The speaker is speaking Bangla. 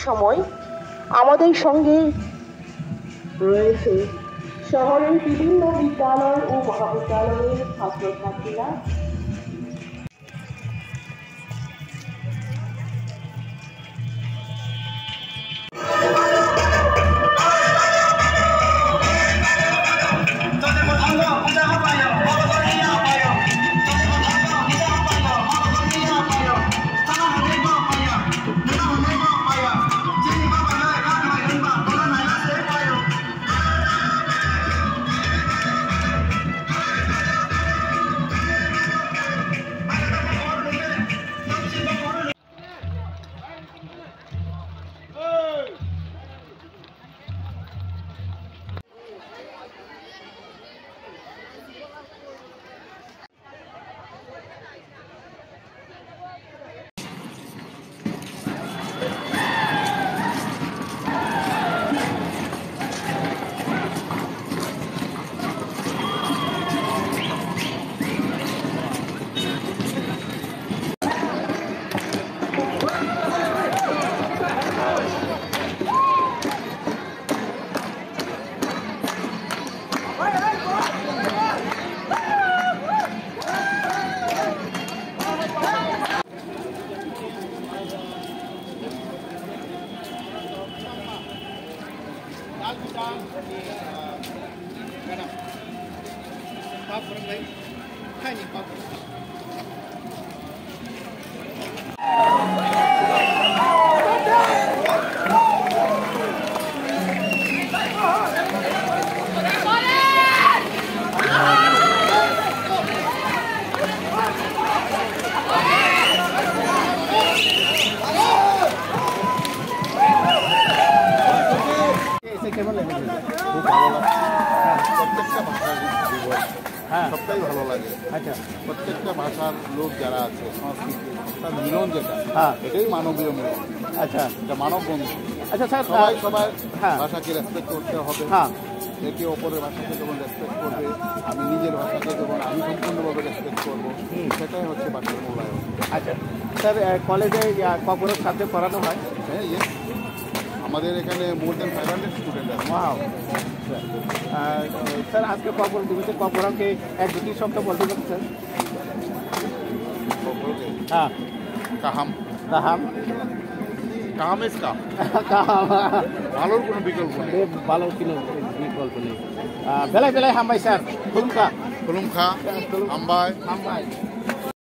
সময় আমাদের সঙ্গে রয়েছে শহরের বিভিন্ন বিদ্যালয় ও মহাবিদ্যালয়ের ছাত্রছাত্রীরা। সবটাই ভালো লাগে। আচ্ছা, প্রত্যেকটা ভাষার লোক যারা আছে সংস্কৃতি তার মিলন যেটা এটাই মানবীয় মিলন। আচ্ছা, এটা মানব বন্ধু। আচ্ছা স্যার, সবাই সবাই ভাষাকে রেসপেক্ট করতে হবে। একে অপরের ভাষাকে যখন রেসপেক্ট করবে, আমি নিজের ভাষাকে যখন আমি সম্পূর্ণভাবে রেসপেক্ট করবো, সেটাই হচ্ছে ভাষার মূল্যায়ন। আচ্ছা স্যার, কলেজে কখনো সাবজেক্ট পড়ানো হয়? হ্যাঁ, ইয়ে আমাদের এখানে মোর দেন 500 স্টুডেন্ট আছে। ওয়াও স্যার, আজকে কখন দিবসে কখনকে এক দুটি শব্দ বলতে পারছেন? হ্যাঁ, কাহাম কাহাম কাম ইজ কাম, ভালোর কোনো বিকল্প নেই। ভালো কোনো বিকল্প নেই। বেলায় বেলায় হামবাই স্যার, খুলুমখা খুলুমখা, হামবাই।